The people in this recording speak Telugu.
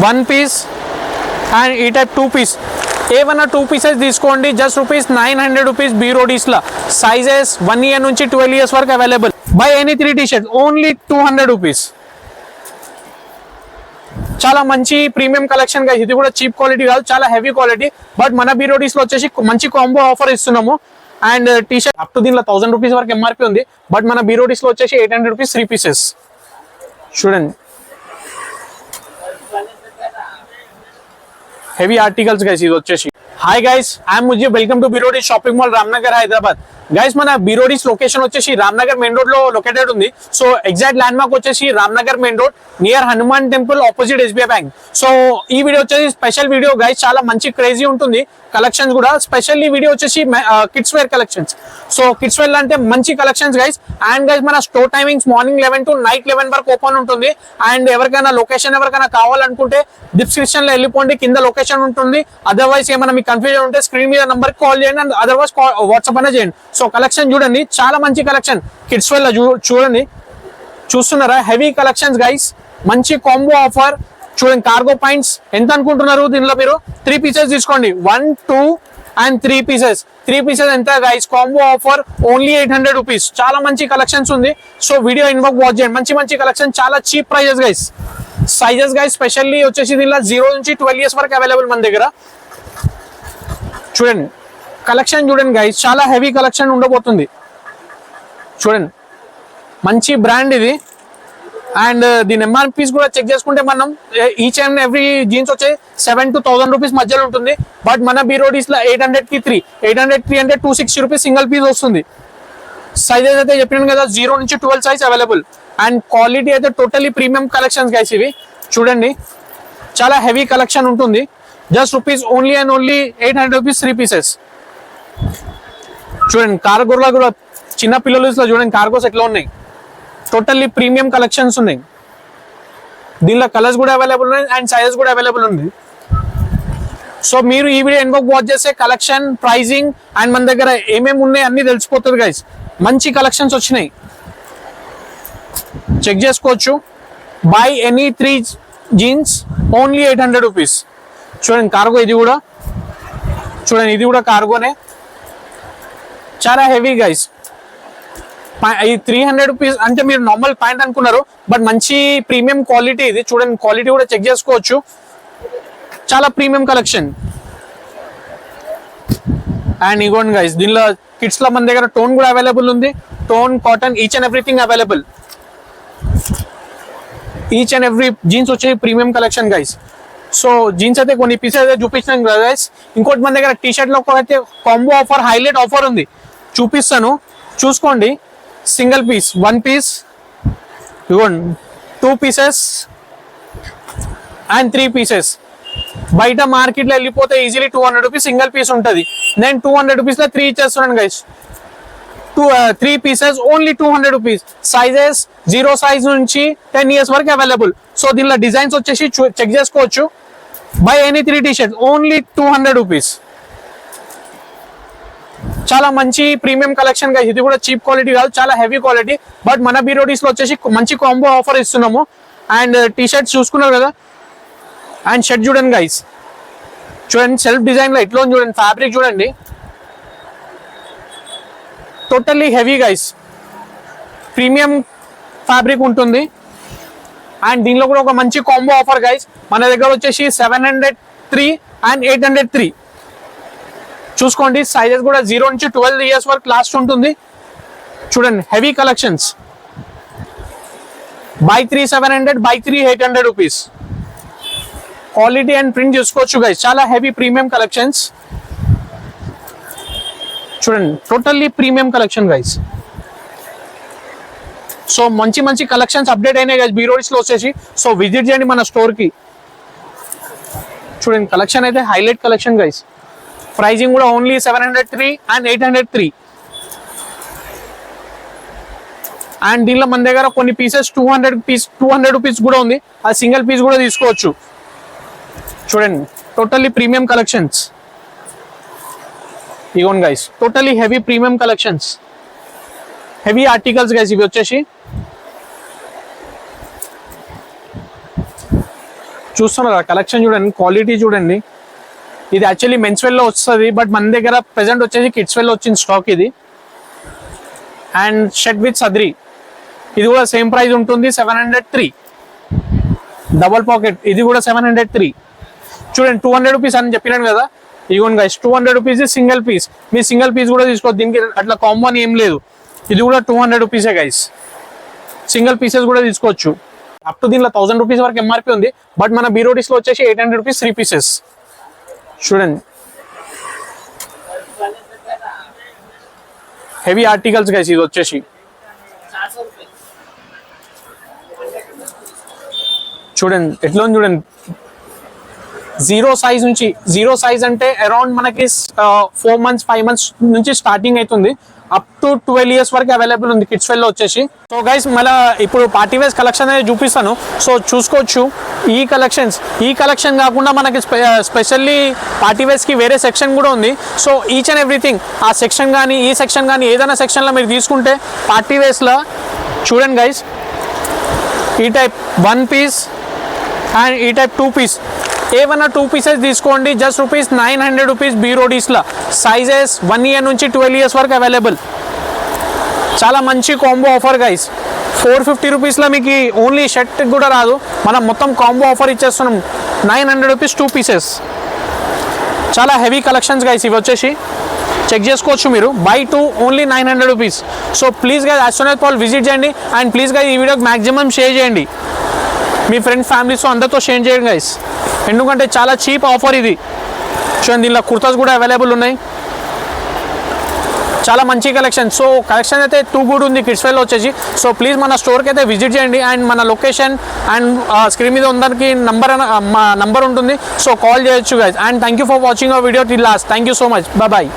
1 piece and ఈ టైప్ 2 piece ఏమన్నా 2 pieces తీసుకోండి జస్ట్ ₹900 బీరోడీస్లో సైజెస్ 1 year నుంచి 12 years వరకు available by any 3 t-shirts only ₹200 చాలా మంచి ప్రీమియం కలెక్షన్ గా ఇది కూడా చీప్ క్వాలిటీ కాదు చాలా హెవీ క్వాలిటీ బట్ మన బీరోడీస్ లో వచ్చేసి మంచి కాంబో ఆఫర్ ఇస్తున్నాము అండ్ టీ-షర్ట్ అప్ టు దీనిలో ₹1000 వరకు ఎంఆర్పీ ఉంది బట్ మన బీరోడీస్ లో వచ్చేసి ₹800 3 pieces చూడండి heavy articles guys ఇది వచ్చేసి hi guys I'm Mujeeb welcome to Beerodi shopping mall Ramnagar Hyderabad guys మన బీరోడీస్ లొకేషన్ వచ్చేసి రామ్నగర్ మెయిన్ రోడ్ లో లొకేటెడ్ ఉంది సో ఎగ్జాక్ట్ ల్యాండ్ మార్క్ వచ్చేసి Ramnagar main road near Hanuman temple opposite SBI bank so ఈ వీడియో వచ్చేసి స్పెషల్ వీడియో గైస్ చాలా మంచి క్రేజీ ఉంటుంది కలెక్షన్స్ కూడా స్పెషల్లీ వీడియో వచ్చేసి kids wear collections so kids wear అంటే మంచి కలెక్షన్స్ గైస్ అండ్ గైస్ మన store timings morning 11 to night 11 వరకు ఓపెన్ ఉంటుంది అండ్ ఎవరికైనా లొకేషన్ ఎవరికైనా కావాలనుకుంటే డిస్క్రిప్షన్ లో వెళ్ళిపోండి కింద లొకేషన్ ఉంటుంది అదర్వైజ్ ఏమైనా మీకు కన్ఫ్యూజన్ ఉంటే స్క్రీన్ మీద నంబర్ కాల్ చేయండి అండ్ అదర్వైజ్ వాట్సాప్ అయినా చేయండి సో కలెక్షన్ చూడండి చాలా మంచి కలెక్షన్ కిడ్స్ వేర్ లో చూడండి చూస్తున్నారా హెవీ కలెక్షన్స్ గైస్ మంచి కాంబో ఆఫర్ చూడండి కార్గో పాయింట్స్ ఎంత అనుకుంటున్నారు దీనిలో మీరు 3 pieces తీసుకోండి 1 2 and 3 pieces 3 pieces ఎంత గైస్ కాంబో ఆఫర్ ఓన్లీ ₹800 చాలా మంచి కలెక్షన్స్ ఉంది సో వీడియో ఇన్వర్క్ వాచ్ చేయండి మంచి మంచి కలెక్షన్ చాలా cheap prices guys sizes guys specially వచ్చేసి దీనిలో 0 నుంచి 12 years వరకు అవైలబుల్ మన దగ్గర చూడండి కలెక్షన్ చూడండి గైస్ చాలా హెవీ కలెక్షన్ ఉండబోతుంది చూడండి మంచి బ్రాండ్ ఇది అండ్ దీని ఎంఆర్పీస్ కూడా చెక్ చేసుకుంటే మనం ఈచ్ అండ్ ఎవ్రీ జీన్స్ వచ్చే ₹7 to ₹1000 మధ్యలో ఉంటుంది బట్ మన బీరోడీస్ లో 800 3 అంటే ₹260 సింగిల్ పీస్ వస్తుంది సైజెస్ అయితే చెప్పినాను కదా 0 నుంచి 12 సైజ్ అవైలబుల్ అండ్ క్వాలిటీ అయితే టోటలీ ప్రీమియం కలెక్షన్స్ గైస్ ఇవి చూడండి చాలా హెవీ కలెక్షన్ ఉంటుంది just only and only ₹800 3 pieces చూడండి కార్గోలో కూడా చిన్న పిల్లలు చూడండి కార్గోస్ ఎట్లా ఉన్నాయి టోటల్లీ ప్రీమియం కలెక్షన్స్ ఉన్నాయి దీనిలో కలర్స్ కూడా అవైలబుల్ ఉన్నాయి అండ్ సైజెస్ కూడా అవైలబుల్ ఉంది సో మీరు ఈ వీడియో ఎన్వోక్ వాచ్ చేసే కలెక్షన్ ప్రైజింగ్ అండ్ మన దగ్గర ఏమేమి ఉన్నాయి అన్ని తెలిసిపోతుంది గైస్ మంచి కలెక్షన్స్ వచ్చినాయి చెక్ చేసుకోవచ్చు బై ఎనీ 3 jeans ఓన్లీ ₹800 చూడండి కార్గో ఇది కూడా చూడండి ఇది కూడా కార్గోనే చాలా హెవీ గైస్ ఈ ₹300 అంటే మీరు నార్మల్ ప్యాంట్ అనుకున్నారు బట్ మంచి ప్రీమియం క్వాలిటీ ఇది చూడండి క్వాలిటీ కూడా చెక్ చేసుకోవచ్చు చాలా ప్రీమియం కలెక్షన్ అండ్ ఇగోండి గైస్ దీనిలో కిడ్స్ లో మన దగ్గర టోన్ కూడా అవైలబుల్ ఉంది tone cotton each and everything available each and every jeans వచ్చే premium collection guys so jeans అయితే కొన్ని పీసెస్ అయితే చూపించాను కదా గైస్ ఇంకోటి మన దగ్గర టీ-షర్ట్ లో అయితే కాంబో ఆఫర్ హైలైట్ ఆఫర్ ఉంది చూపిస్తాను చూసుకోండి సింగిల్ పీస్ 1 piece ఇవ్వండి 2 pieces and 3 pieces బయట మార్కెట్లో వెళ్ళిపోతే ఈజీలీ ₹200 సింగిల్ పీస్ ఉంటుంది నేను ₹200 లో 3 ఇచ్చేస్తున్నాను guys 3 pieces only ₹200 sizes 0 size నుంచి 10 years వరకు అవైలబుల్ సో దీనిలో డిజైన్స్ వచ్చేసి చెక్ చేసుకోవచ్చు బై ఎనీ 3 t-shirts ఓన్లీ ₹200 చాలా మంచి ప్రీమియం కలెక్షన్ గా ఇది కూడా చీప్ క్వాలిటీ కాదు చాలా హెవీ క్వాలిటీ బట్ మన బీరోడీస్ లో వచ్చేసి మంచి కాంబో ఆఫర్ ఇస్తున్నాము అండ్ టీ-షర్ట్స్ చూసుకున్నారు కదా అండ్ షర్ట్ చూడండి గైస్ చూడండి సెల్ఫ్ డిజైన్ లో ఎట్లా చూడండి ఫ్యాబ్రిక్ చూడండి totally heavy guys premium fabric ఉంటుంది అండ్ దీనిలో కూడా ఒక మంచి కాంబో ఆఫర్ గైస్ మన దగ్గర వచ్చేసి 703 and 803 చూసుకోండి సైజెస్ కూడా 0 నుంచి 12 years వరకు లాస్ట్ ఉంటుంది చూడండి heavy collections by 3 700 by 3 800 quality and print చూసుకోవచ్చు గైస్ చాలా హెవీ ప్రీమియం కలెక్షన్స్ చూడండి totally premium collection guys so మంచి మంచి కలెక్షన్స్ అప్డేట్ అయినాయి గైస్ బీరోడీస్ లో వచ్చేసి సో విజిట్ చేయండి మన స్టోర్ కి చూడండి కలెక్షన్ అయితే హైలైట్ కలెక్షన్ గైస్ ప్రైజింగ్ కూడా ఓన్లీ 703 and 803 అండ్ దీనిలో మన దగ్గర కొన్ని పీసెస్ ₹200 కూడా ఉంది ఆ సింగిల్ పీస్ కూడా తీసుకోవచ్చు చూడండి టోటల్లీ ప్రీమియం కలెక్షన్స్ ఇగోన్ guys totally heavy premium collections heavy articles guys ఇవి వచ్చేసి చూస్తున్నారా కలెక్షన్ చూడండి, క్వాలిటీ చూడండి. ఇది యాక్చువల్లీ మెన్స్ వేర్ లో వస్తుంది, బట్ మన దగ్గర ప్రెసెంట్ వచ్చేసి కిడ్స్ వేర్ లో వచ్చిన స్టాక్ ఇది. అండ్ షర్ట్ విత్ సద్రి, ఇది కూడా సేమ్ ప్రైస్ ఉంటుంది 703. డబల్ పాకెట్ ఇది కూడా 703. చూడండి 200 రూపీస్ అని చెప్పినాను కదా, ఇదిగోండి గైస్ 200 రూపీస్ సింగిల్ పీస్. మీరు సింగిల్ పీస్ కూడా తీసుకోవచ్చు, దీనికి అట్లా కాంబో అని ఏం లేదు. ఇది కూడా 200 రూపీసే గైస్, సింగిల్ పీసెస్ కూడా తీసుకోవచ్చు. అప్ టు దీనిలో 1000 రూపీస్ వరకు ఎంఆర్పీ ఉంది, బట్ మన బీరోడీస్ లో వచ్చేసి 800 రూపీస్ 3 పీసెస్. చూడండి హెవీ ఆర్టికల్స్ గైస్, ఇది వచ్చేసి చూడండి ఎట్లా ఉంది చూడండి. జీరో సైజ్ అంటే అరౌండ్ మనకి 4 months 5 months నుంచి స్టార్టింగ్ అవుతుంది, అప్ టు 12 years వరకు అవైలబుల్ ఉంది కిడ్స్ వేర్ లో వచ్చేసి. సో గైస్ మళ్ళీ ఇప్పుడు పార్టీ వేర్స్ కలెక్షన్ అనేది చూపిస్తాను, సో చూసుకోవచ్చు. ఈ కలెక్షన్ కాకుండా మనకి స్పెషల్లీ పార్టీ వేర్స్ కి వేరే సెక్షన్ కూడా ఉంది. సో ఈచ్ అండ్ ఎవ్రీథింగ్ ఆ సెక్షన్ కానీ ఈ సెక్షన్ కానీ ఏదైనా సెక్షన్ లో మీరు తీసుకుంటే పార్టీ వేర్స్ లో చూడండి గైస్, ఈ టైప్ 1 piece అండ్ ఈ టైప్ 2 piece, ఏమన్నా 2 pieces తీసుకోండి, జస్ట్ ₹900 బీరోడీస్లో. సైజెస్ 1 year నుంచి 12 years వరకు అవైలబుల్. చాలా మంచి కాంబో ఆఫర్ గైస్. 450 రూపీస్లో మీకు ఓన్లీ షర్ట్ కూడా రాదు, మనం మొత్తం కాంబో ఆఫర్ ఇచ్చేస్తున్నాం. 900 రూపీస్ 2 pieces. చాలా హెవీ కలెక్షన్స్ గైస్, ఇవి వచ్చేసి చెక్ చేసుకోవచ్చు మీరు. Buy 2 only 900 rupees. So please guys as soon as possible visit చేయండి. అండ్ ప్లీజ్ గైస్ ఈ వీడియోకి మ్యాక్సిమం షేర్ చేయండి, మీ ఫ్రెండ్స్ ఫ్యామిలీస్తో అందరితో షేర్ చేయండి గైస్, ఎందుకంటే చాలా చీప్ ఆఫర్ ఇది. చూడండి దీనిలో కుర్తాస్ కూడా అవైలబుల్ ఉన్నాయి, చాలా మంచి కలెక్షన్. సో కలెక్షన్ అయితే టూ గుడ్ ఉంది కిడ్స్ వేర్లో వచ్చేసి. సో ప్లీజ్ మన స్టోర్కి అయితే విజిట్ చేయండి. అండ్ మన లొకేషన్ అండ్ స్క్రీన్ మీద ఉందానికి మా నంబర్ ఉంటుంది, సో కాల్ చేయొచ్చు guys. And thank you for watching our video till last. Thank you so much, bye.